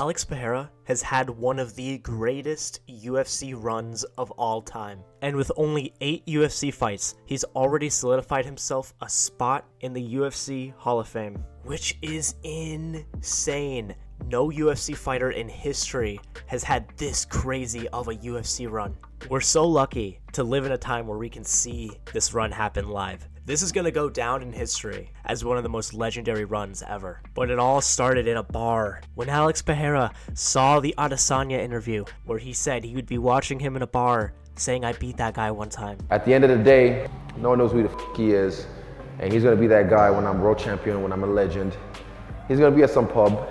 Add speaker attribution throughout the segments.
Speaker 1: Alex Pereira has had one of the greatest UFC runs of all time. And with only 8 UFC fights, he's already solidified himself a spot in the UFC Hall of Fame, which is insane. No UFC fighter in history has had this crazy of a UFC run. We're so lucky to live in a time where we can see this run happen live. This is going to go down in history as one of the most legendary runs ever. But it all started in a bar when Alex Pereira saw the Adesanya interview where he said he would be watching him in a bar saying, "I beat that guy one time."
Speaker 2: At the end of the day, no one knows who the he is. And he's going to be that guy when I'm world champion, when I'm a legend. He's going to be at some pub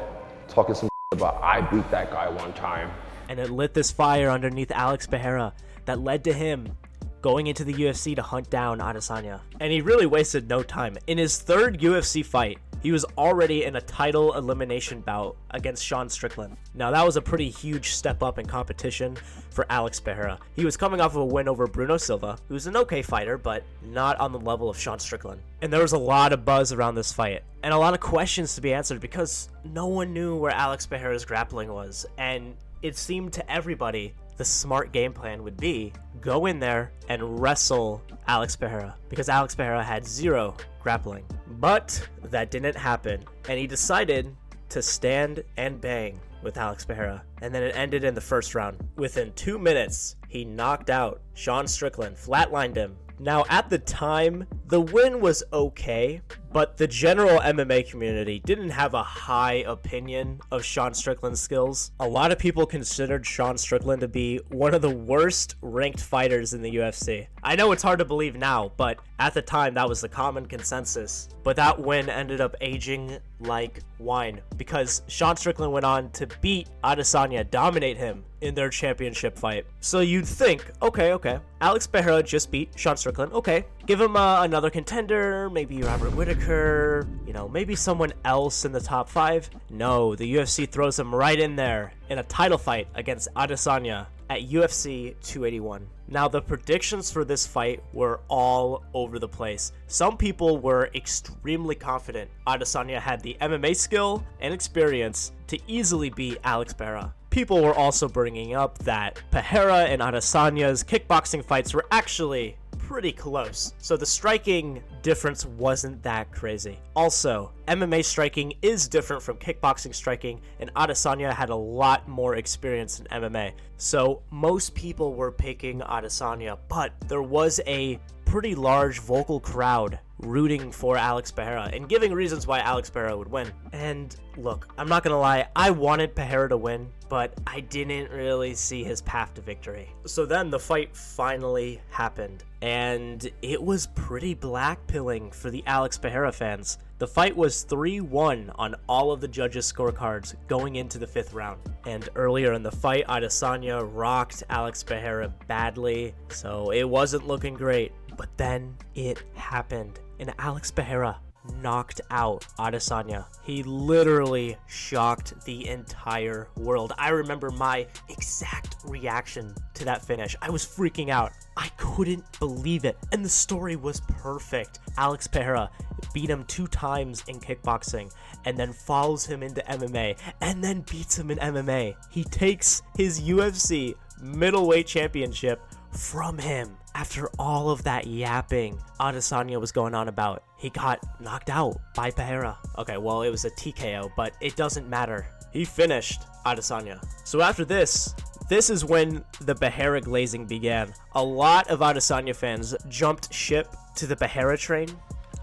Speaker 2: talking some about, "I beat that guy one time."
Speaker 1: And it lit this fire underneath Alex Pereira that led to him going into the UFC to hunt down Adesanya. And he really wasted no time. In his third UFC fight, he was already in a title elimination bout against Sean Strickland. Now that was a pretty huge step up in competition for Alex Pereira. He was coming off of a win over Bruno Silva, who's an okay fighter, but not on the level of Sean Strickland. And there was a lot of buzz around this fight, and a lot of questions to be answered because no one knew where Alex Pereira's grappling was. And it seemed to everybody the smart game plan would be go in there and wrestle Alex Pereira because Alex Pereira had 0 grappling. But that didn't happen, and he decided to stand and bang with Alex Pereira, and then it ended in the first round. Within 2 minutes, he knocked out Sean Strickland, flatlined him. Now, at the time, the win was okay, but the general MMA community didn't have a high opinion of Sean Strickland's skills. A lot of people considered Sean Strickland to be one of the worst ranked fighters in the UFC. I know it's hard to believe now, but at the time, that was the common consensus. But that win ended up aging like wine because Sean Strickland went on to beat Adesanya, dominate him in their championship fight. So you'd think, okay, Alex Pereira just beat Sean Strickland. Okay, give him another contender, maybe Robert Whittaker, maybe someone else in the top 5. No, the UFC throws him right in there in a title fight against Adesanya at UFC 281. Now, the predictions for this fight were all over the place. Some people were extremely confident Adesanya had the MMA skill and experience to easily beat Alex Pereira. People were also bringing up that Pereira and Adesanya's kickboxing fights were actually pretty close, so the striking difference wasn't that crazy. Also, MMA striking is different from kickboxing striking, and Adesanya had a lot more experience in MMA, so most people were picking Adesanya, but there was a pretty large vocal crowd rooting for Alex Pereira and giving reasons why Alex Pereira would win. And look, I'm not gonna lie, I wanted Pereira to win, but I didn't really see his path to victory. So then the fight finally happened, and it was pretty blackpilling for the Alex Pereira fans. The fight was 3-1 on all of the judges' scorecards going into the 5th round. And earlier in the fight, Adesanya rocked Alex Pereira badly, so it wasn't looking great. But then it happened, and Alex Pereira knocked out Adesanya. He literally shocked the entire world. I remember my exact reaction to that finish. I was freaking out. I couldn't believe it. And the story was perfect. Alex Pereira beat him 2 times in kickboxing and then follows him into MMA and then beats him in MMA. He takes his UFC middleweight championship from him. After all of that yapping Adesanya was going on about, he got knocked out by Pereira. Okay, well, it was a TKO, but it doesn't matter. He finished Adesanya. So after this is when the Pereira glazing began. A lot of Adesanya fans jumped ship to the Pereira train,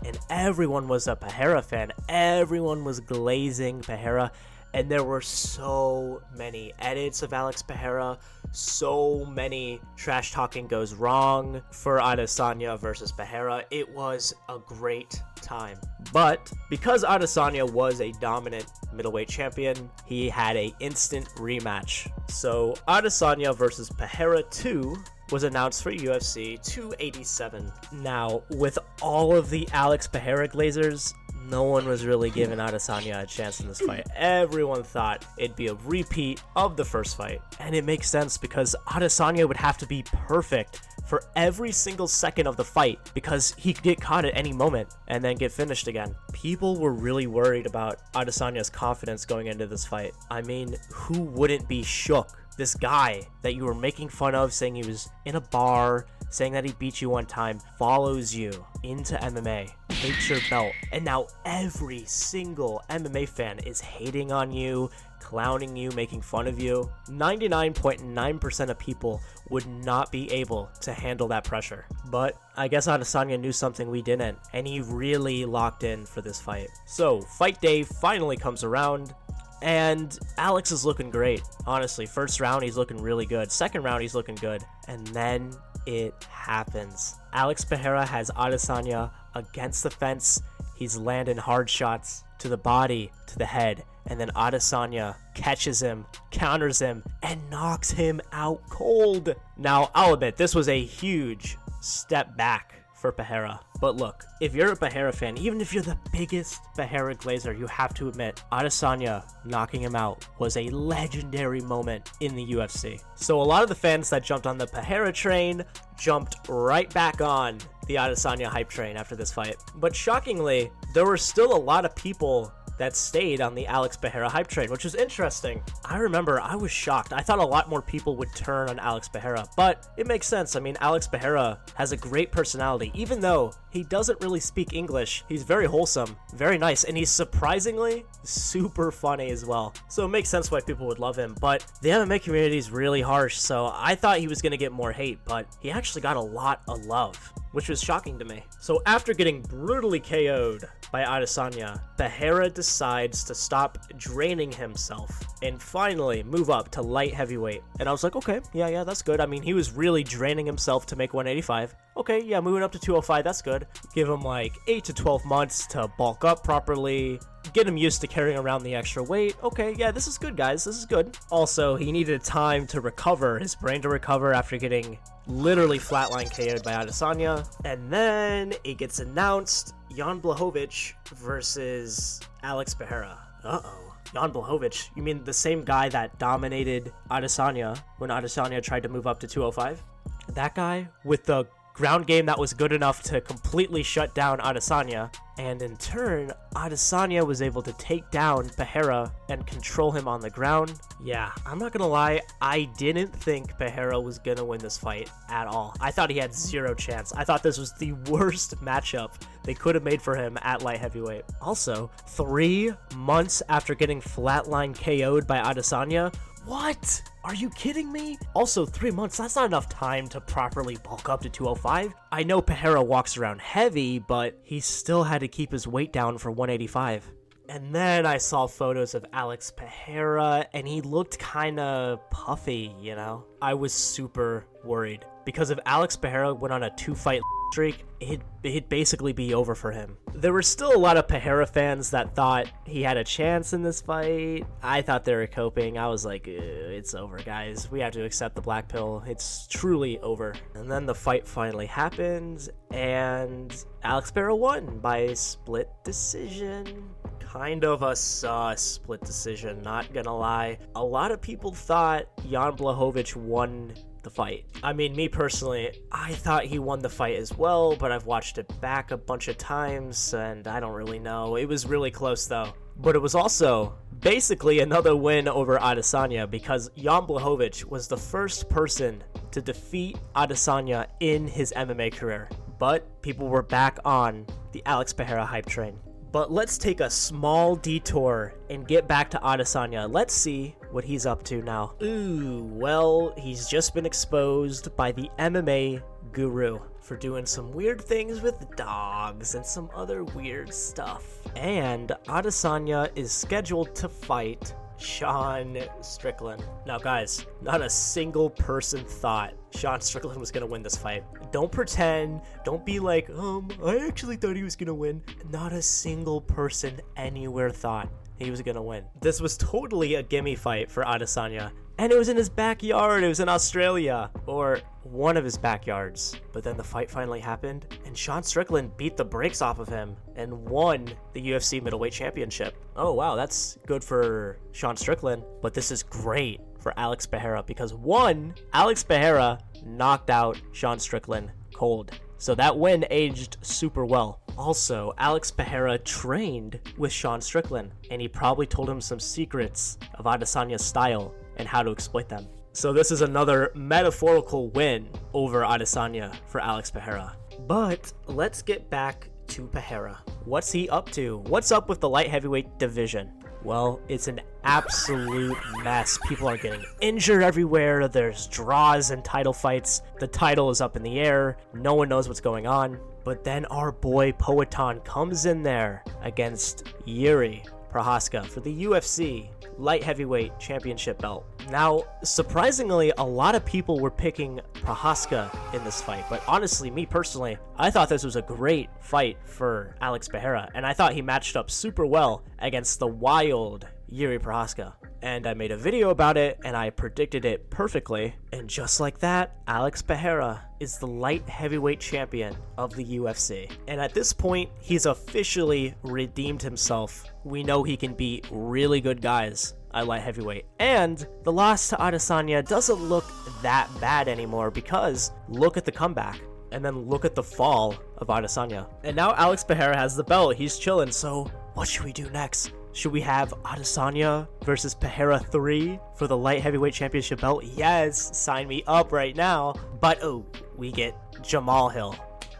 Speaker 1: and everyone was a Pereira fan. Everyone was glazing Pereira. And there were so many edits of Alex Pereira, so many trash talking goes wrong for Adesanya versus Pereira. It was a great time. But because Adesanya was a dominant middleweight champion, he had an instant rematch. So Adesanya versus Pereira 2 was announced for UFC 287. Now, with all of the Alex Pereira glazers, no one was really giving Adesanya a chance in this fight. Everyone thought it'd be a repeat of the first fight. And it makes sense because Adesanya would have to be perfect for every single second of the fight because he could get caught at any moment and then get finished again. People were really worried about Adesanya's confidence going into this fight. I mean, who wouldn't be shook? This guy that you were making fun of, saying he was in a bar, saying that he beat you one time, follows you into MMA, takes your belt, and now every single MMA fan is hating on you, clowning you, making fun of you. 99.9% of people would not be able to handle that pressure. But I guess Adesanya knew something we didn't, and he really locked in for this fight. So, fight day finally comes around, and Alex is looking great. Honestly, first round, he's looking really good. Second round, he's looking good. And then it happens. Alex Pereira has Adesanya against the fence. He's landing hard shots to the body, to the head. And then Adesanya catches him, counters him, and knocks him out cold. Now, I'll admit, this was a huge step back for Pereira. But look, if you're a Pereira fan, even if you're the biggest Pereira glazer, you have to admit, Adesanya knocking him out was a legendary moment in the UFC. So a lot of the fans that jumped on the Pereira train jumped right back on the Adesanya hype train after this fight. But shockingly, there were still a lot of people that stayed on the Alex Pereira hype train, which was interesting. I remember I was shocked. I thought a lot more people would turn on Alex Pereira, but it makes sense. I mean, Alex Pereira has a great personality. Even though he doesn't really speak English, he's very wholesome, very nice, and he's surprisingly super funny as well. So it makes sense why people would love him, but the MMA community is really harsh, so I thought he was gonna get more hate, but he actually got a lot of love, which was shocking to me. So after getting brutally KO'd by Adesanya, Pereira decides to stop draining himself and finally move up to light heavyweight. And I was like, okay, yeah, that's good. I mean, he was really draining himself to make 185. Okay, yeah, moving up to 205, that's good. Give him like 8 to 12 months to bulk up properly, get him used to carrying around the extra weight. Okay, yeah, this is good, guys. This is good. Also, he needed time to recover, his brain to recover after getting literally flatline KO'd by Adesanya. And then it gets announced, Jan Blachowicz versus Alex Pereira. Uh-oh. Jan Blachowicz? You mean the same guy that dominated Adesanya when Adesanya tried to move up to 205? That guy with the ground game that was good enough to completely shut down Adesanya, and in turn, Adesanya was able to take down Pereira and control him on the ground. Yeah, I'm not gonna lie, I didn't think Pereira was gonna win this fight at all. I thought he had zero chance. I thought this was the worst matchup they could have made for him at light heavyweight. Also, 3 months after getting flatline KO'd by Adesanya, what? Are you kidding me? Also, 3 months, that's not enough time to properly bulk up to 205. I know Pereira walks around heavy, but he still had to keep his weight down for 185. And then I saw photos of Alex Pereira, and he looked kinda puffy, you know? I was super worried, because if Alex Pereira went on a 2-fight streak, it'd basically be over for him. There were still a lot of Pereira fans that thought he had a chance in this fight. I thought they were coping. I was like, it's over, guys. We have to accept the black pill. It's truly over. And then the fight finally happened, and Alex Pereira won by split decision. Kind of a sus split decision, not gonna lie. A lot of people thought Jan Blachowicz won the fight. I mean, me personally, I thought he won the fight as well, but I've watched it back a bunch of times, and I don't really know. It was really close, though. But it was also basically another win over Adesanya, because Jan Blachowicz was the first person to defeat Adesanya in his MMA career. But people were back on the Alex Pereira hype train. But let's take a small detour and get back to Adesanya. Let's see what he's up to now. Ooh, well, he's just been exposed by the MMA guru for doing some weird things with dogs and some other weird stuff. And Adesanya is scheduled to fight Sean Strickland. Now guys, not a single person thought Sean Strickland was gonna win this fight. Don't pretend, don't be like, I actually thought he was gonna win. Not a single person anywhere thought he was gonna win. This was totally a gimme fight for Adesanya, And it was in his backyard. It was in Australia, or one of his backyards. But then the fight finally happened, and Sean Strickland beat the brakes off of him and won the UFC middleweight championship. Oh wow, that's good for Sean Strickland, but this is great for Alex Pereira because one, Alex Pereira knocked out Sean Strickland cold. So that win aged super well. Also, Alex Pereira trained with Sean Strickland, and he probably told him some secrets of Adesanya's style and how to exploit them. So this is another metaphorical win over Adesanya for Alex Pereira. But let's get back to Pereira. What's he up to? What's up with the light heavyweight division? Well, it's an absolute mess. People are getting injured everywhere. There's draws and title fights. The title is up in the air. No one knows what's going on. But then our boy Poatan comes in there against Yuri Prochazka for the UFC light heavyweight championship belt. Now, surprisingly, a lot of people were picking Prochazka in this fight, but honestly, me personally, I thought this was a great fight for Alex Pereira, and I thought he matched up super well against the wild Yuri Prochazka. And I made a video about it, and I predicted it perfectly, and just like that, Alex Pereira is the light heavyweight champion of the UFC. And at this point, he's officially redeemed himself. We know he can beat really good guys at light heavyweight. And the loss to Adesanya doesn't look that bad anymore because look at the comeback. And then look at the fall of Adesanya. And now Alex Pereira has the belt. He's chilling. So what should we do next? Should we have Adesanya versus Pereira 3 for the light heavyweight championship belt? Yes, sign me up right now. But oh, we get Jamal Hill.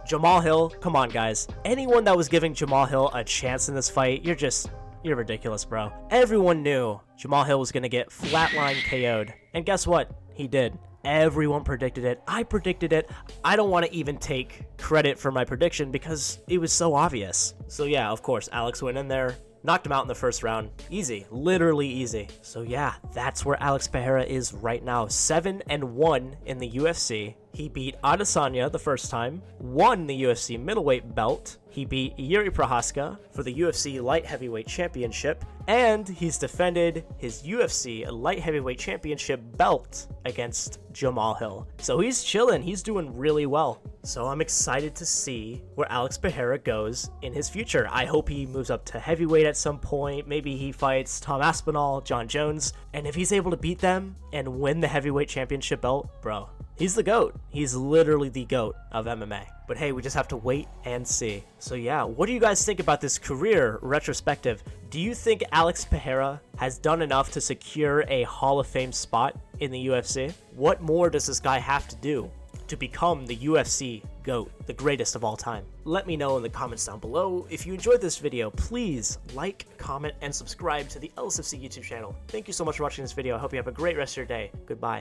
Speaker 1: Jamal Hill, come on guys. Anyone that was giving Jamal Hill a chance in this fight, you're ridiculous, bro. Everyone knew Jamal Hill was gonna get flatline KO'd. And guess what? He did. Everyone predicted it. I predicted it. I don't want to even take credit for my prediction because it was so obvious. So yeah, of course, Alex went in there, knocked him out in the first round. Easy, literally easy. So yeah, that's where Alex Pereira is right now. 7-1 in the UFC. He beat Adesanya the first time, won the UFC middleweight belt. He beat Yuri Prochazka for the UFC light heavyweight championship, and he's defended his UFC light heavyweight championship belt against Jamal Hill. So he's chilling, he's doing really well. So I'm excited to see where Alex Pereira goes in his future. I hope he moves up to heavyweight at some point. Maybe he fights Tom Aspinall, John Jones, and if he's able to beat them and win the heavyweight championship belt, bro, he's the GOAT. He's literally the GOAT of MMA. But hey, we just have to wait and see. So yeah, what do you guys think about this career retrospective? Do you think Alex Pereira has done enough to secure a Hall of Fame spot in the UFC? What more does this guy have to do to become the UFC GOAT, the greatest of all time? Let me know in the comments down below. If you enjoyed this video, please like, comment, and subscribe to the LSFC YouTube channel. Thank you so much for watching this video. I hope you have a great rest of your day. Goodbye.